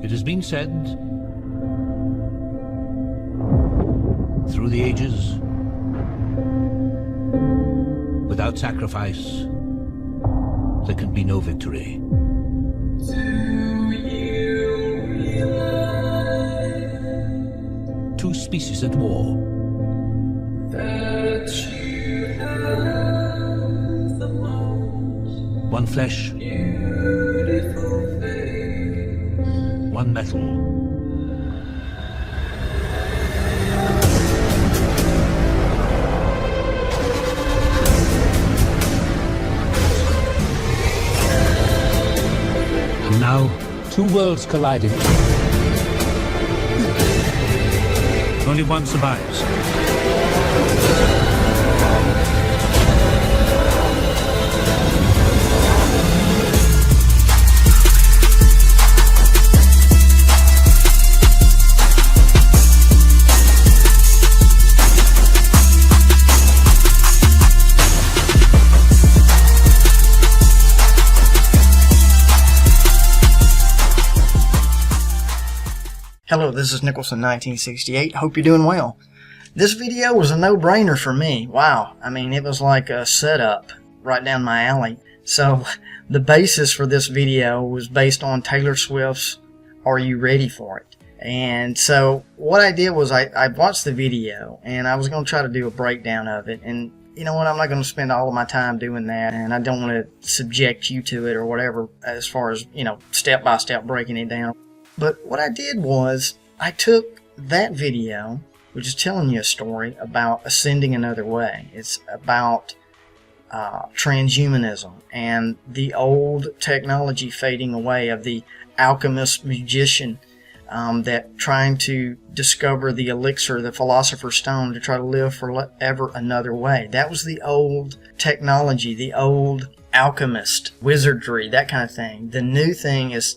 It has been said through the ages, without sacrifice, there can be no victory. Two species at war. That you have the most One flesh, beautiful face. one metal. And now, two worlds colliding. Only one survives. Hello, this is Nicholson1968. Hope you're doing well. This video was a no-brainer for me. Wow, I mean, it was like a setup right down my alley. So, the basis for this video was based on Taylor Swift's Are You Ready For It? And so, what I did was I watched the video, and I was going to try to do a breakdown of it. And you know what, I'm not going to spend all of my time doing that, and I don't want to subject you to it or whatever as far as, you know, step-by-step breaking it down. But what I did was, I took that video, which is telling you a story about ascending another way. It's about transhumanism and the old technology fading away of the alchemist magician that trying to discover the elixir, the philosopher's stone, to try to live forever another way. That was the old technology, the old alchemist, wizardry, that kind of thing. The new thing is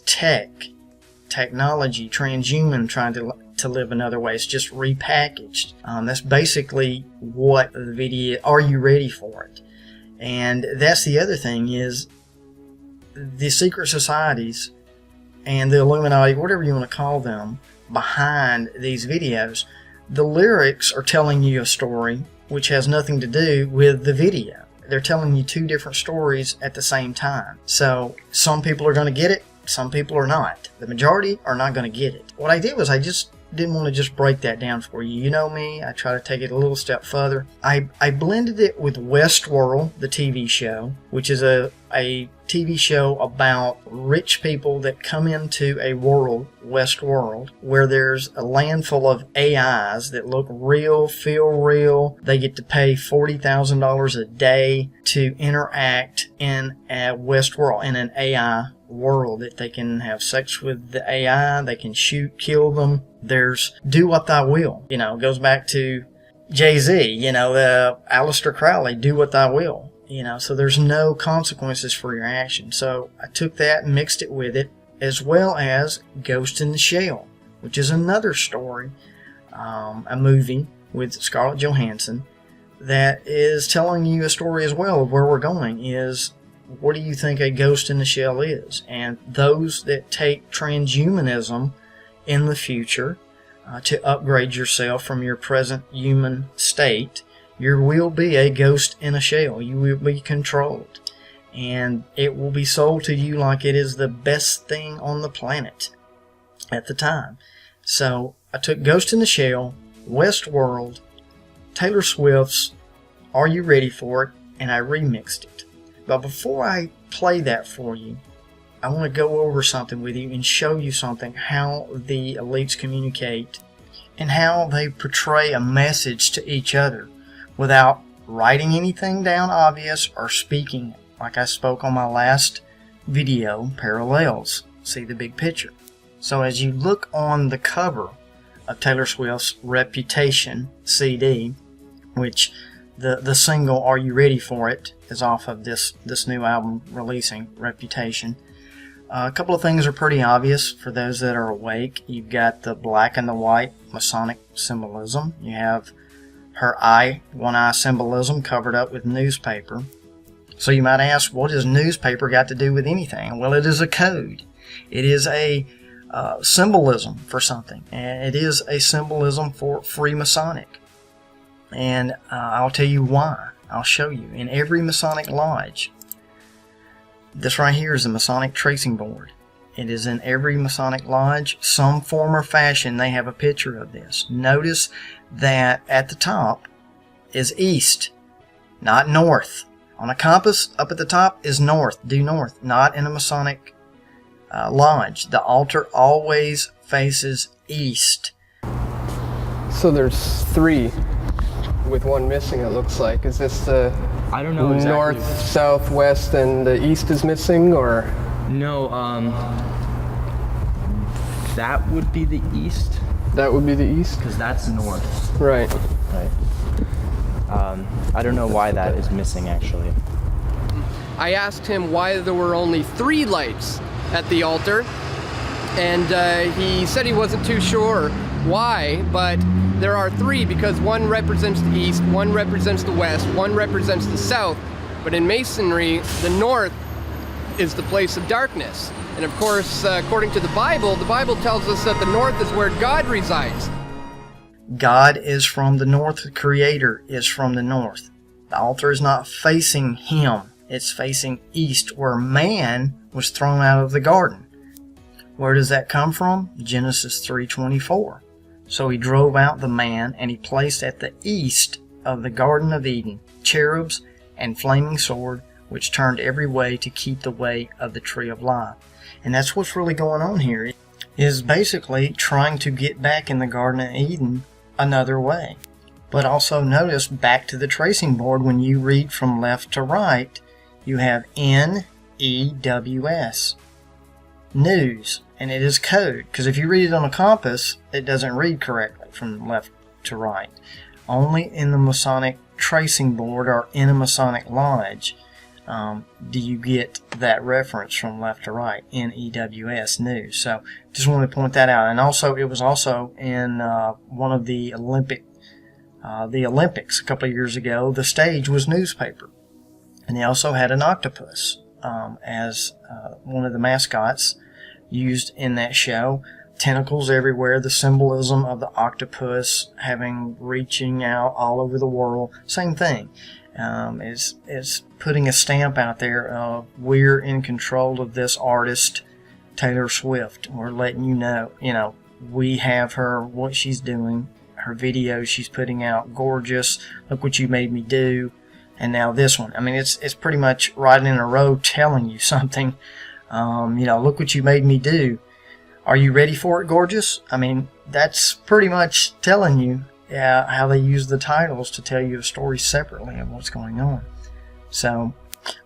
technology, transhuman, trying to live another way. It's just repackaged. That's basically what the video, Are You Ready For It? And that's the other thing is the secret societies and the Illuminati, whatever you want to call them, behind these videos. The lyrics are telling you a story which has nothing to do with the video. They're telling you two different stories at the same time. So some people are going to get it, some people are not. The majority are not going to get it. What I did was I just didn't want to just break that down for you. You know me, I try to take it a little step further. I blended it with Westworld, the TV show, which is a TV show about rich people that come into a world, Westworld, where there's a land full of AIs that look real, feel real. They get to pay $40,000 a day to interact in a Westworld, in an AI world, that they can have sex with the AI, they can shoot, kill them. There's do what thou will. You know, it goes back to Jay-Z, you know, Aleister Crowley, do what thou will. You know, so there's no consequences for your action. So I took that and mixed it with it, as well as Ghost in the Shell, which is another story, a movie with Scarlett Johansson that is telling you a story as well of where we're going. Is what do you think a ghost in the shell is? And those that take transhumanism in the future to upgrade yourself from your present human state, you will be a ghost in a shell. You will be controlled. And it will be sold to you like it is the best thing on the planet at the time. So I took Ghost in the Shell, Westworld, Taylor Swift's Are You Ready For It? And I remixed it. But before I play that for you, I want to go over something with you and show you something, how the elites communicate and how they portray a message to each other without writing anything down obvious or speaking it. Like I spoke on my last video, Parallels. See the big picture. So as you look on the cover of Taylor Swift's Reputation CD, which the single Are You Ready For It is off of this new album releasing, Reputation. A couple of things are pretty obvious for those that are awake. You've got the black and the white Masonic symbolism. You have her eye, one eye symbolism covered up with newspaper. So you might ask, what has newspaper got to do with anything? Well, it is a code. It is a symbolism for something, and it is a symbolism for Freemasonic. And I'll tell you why. I'll show you. In every Masonic lodge, this right here is a Masonic tracing board. It is in every Masonic lodge. Some form or fashion, they have a picture of this. Notice that at the top is east, not north. On a compass, up at the top is north, due north, not in a Masonic lodge. The altar always faces east. So there's 3 with one missing, it looks like. Is this the I don't know exactly. north, south, west, and the east is missing, or? No, that would be the east, That would be the east? because that's north. Right. Right. I don't know why that is missing, actually. I asked him why there were only 3 lights at the altar, and he said he wasn't too sure why, but there are 3 because one represents the east, one represents the west, one represents the south. But in Masonry, the north is the place of darkness. And of course, according to the Bible tells us that the north is where God resides. God is from the north. The Creator is from the north. The altar is not facing Him. It's facing east, where man was thrown out of the garden. Where does that come from? Genesis 3:24. So He drove out the man, and He placed at the east of the Garden of Eden cherubs and flaming sword, which turned every way to keep the way of the tree of life. And that's what's really going on here, is basically trying to get back in the Garden of Eden another way. But also notice, back to the tracing board, when you read from left to right, you have NEWS, news, and it is code, because if you read it on a compass, it doesn't read correctly from left to right. Only in the Masonic tracing board or in a Masonic lodge do you get that reference from left to right, NEWS, news. So just wanted to point that out. And also, it was also in one of the Olympics a couple of years ago. The stage was newspaper, and they also had an octopus as one of the mascots used in that show. Tentacles everywhere, the symbolism of the octopus reaching out all over the world. Same thing. Is putting a stamp out there of, we're in control of this artist, Taylor Swift. We're letting you know, we have her, what she's doing, her videos she's putting out, gorgeous, look what you made me do, and now this one. I mean, it's pretty much right in a row telling you something. Look what you made me do. Are you ready for it, gorgeous? I mean, that's pretty much telling you how they use the titles to tell you a story separately of what's going on. So,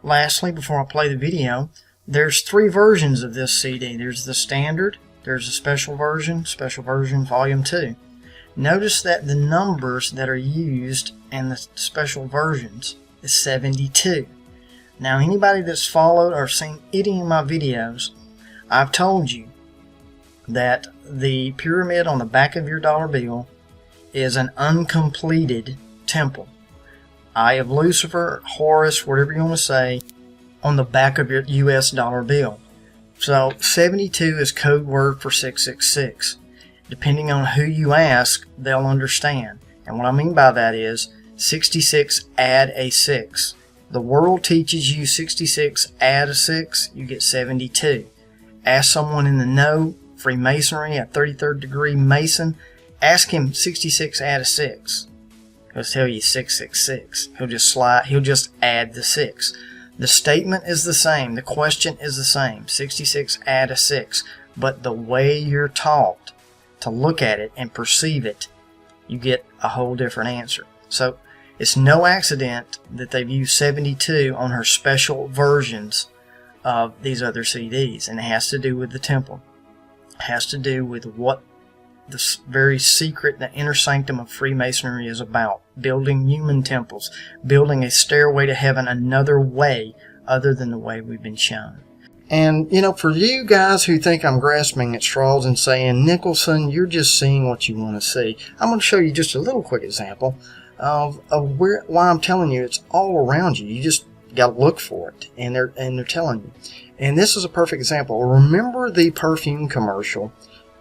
lastly, before I play the video, there's 3 versions of this CD. There's the standard, there's a special version volume 2. Notice that the numbers that are used in the special versions is 72. Now, anybody that's followed or seen any of my videos, I've told you that the pyramid on the back of your dollar bill is an uncompleted temple. Eye of Lucifer, Horus, whatever you want to say, on the back of your US dollar bill. So 72 is code word for 666. Depending on who you ask, they'll understand. And what I mean by that is 66 add a 6. The world teaches you 66 add a 6, you get 72. Ask someone in the know, Freemasonry, a 33rd degree Mason, ask him 66 add a 6. He'll tell you 666. He'll just add the 6. The statement is the same. The question is the same. 66 add a 6. But the way you're taught to look at it and perceive it, you get a whole different answer. So it's no accident that they've used 72 on her special versions of these other CDs. And it has to do with the temple. It has to do with what the very secret, the inner sanctum of Freemasonry is about. Building human temples. Building a stairway to heaven another way other than the way we've been shown. And, for you guys who think I'm grasping at straws and saying, Nicholson, you're just seeing what you want to see, I'm going to show you just a little quick example of why I'm telling you it's all around you. You just got to look for it, and they're telling you. And this is a perfect example. Remember the perfume commercial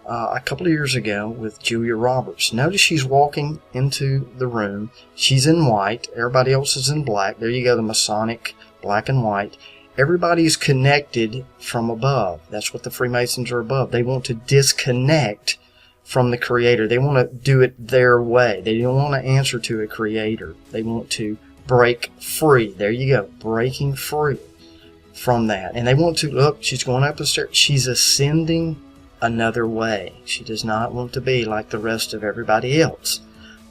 a couple of years ago with Julia Roberts? Notice she's walking into the room. She's in white. Everybody else is in black. There you go, the Masonic black and white. Everybody's connected from above. That's what the Freemasons are above. They want to disconnect from the Creator. They want to do it their way. They don't want to answer to a Creator. They want to break free. There you go, breaking free from that. And they want to, look, she's going up the stairs. She's ascending another way. She does not want to be like the rest of everybody else.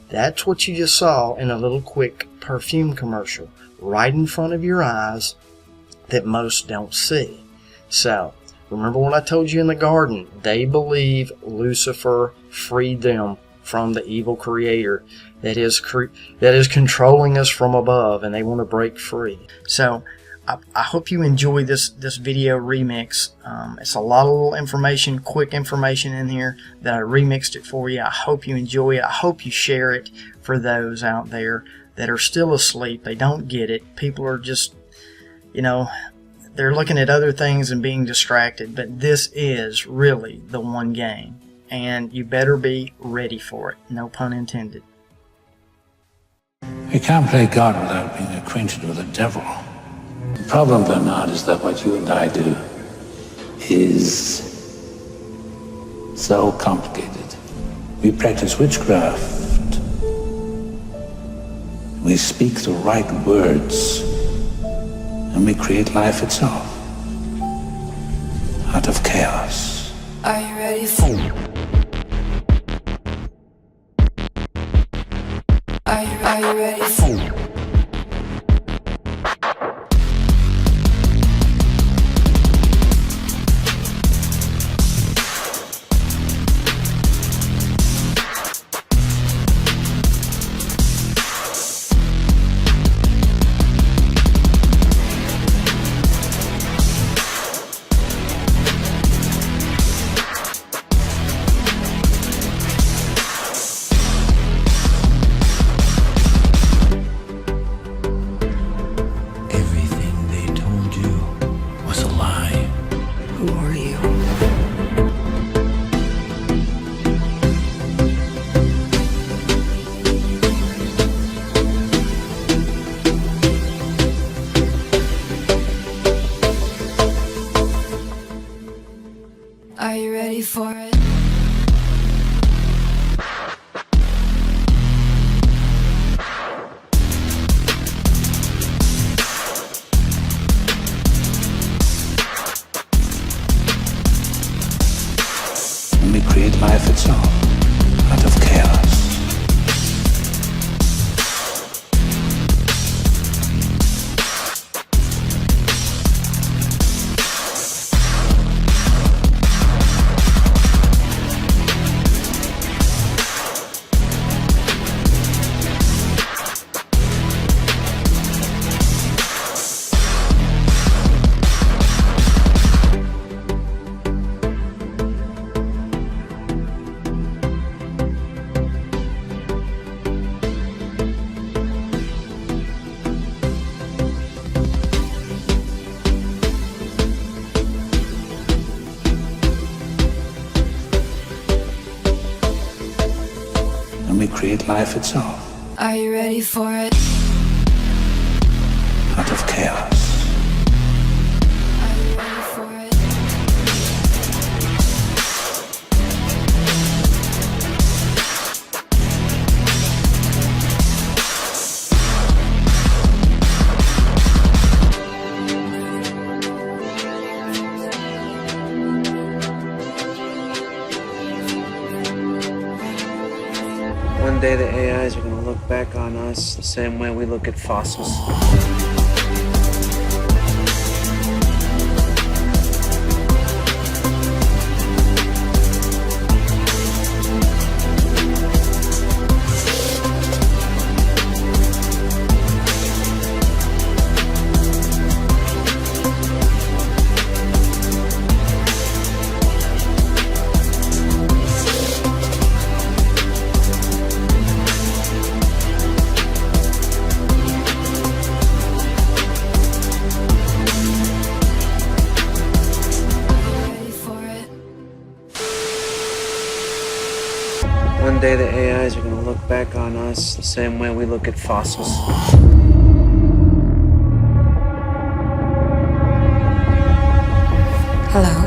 That's what you just saw in a little quick perfume commercial right in front of your eyes that most don't see. So, remember what I told you in the garden? They believe Lucifer freed them from the evil Creator that is controlling us from above, and they want to break free. So, I hope you enjoy this video remix. It's a lot of little information, quick information in here that I remixed it for you. I hope you enjoy it. I hope you share it for those out there that are still asleep. They don't get it. People are just, they're looking at other things and being distracted. But this is really the one game, and you better be ready for it. No pun intended. You can't play God without being acquainted with the devil. The problem, Bernard, is that what you and I do is so complicated. We practice witchcraft. We speak the right words, and we create life itself out of chaos. Are you ready for it? Are you ready for it? Who are you? Are you ready for it? And we create life itself out of chaos. And we create life itself Are you ready for it? out of chaos. Are you ready for it? One day the AIs are going to look back on us the same way we look at fossils. One day the AIs are gonna look back on us the same way we look at fossils. Hello.